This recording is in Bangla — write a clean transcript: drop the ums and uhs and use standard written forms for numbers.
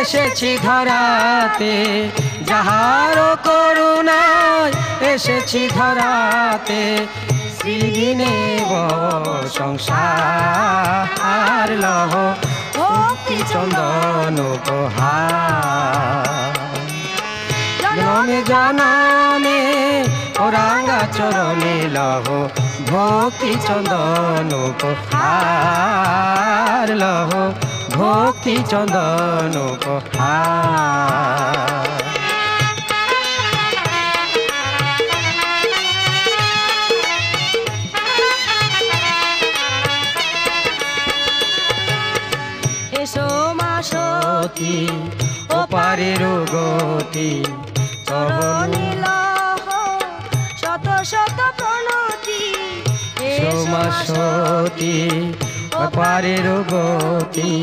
এসেছি ধরাতে, যাহার করুণায় এসেছি ধরাতে, শ্রীদিনে সংসার লহ ভক্তি চন্দন উপহার। জনমে জনমে রাঙ্গা চরণে লহ ভক্তি চন্দন উপহার, লহ ভক্তি চন্দন উপহার। এসো মা সতী ওপারের গতি, চরণে লহ শত শত প্রণতি। এসো মা সতী ওপারের গতি,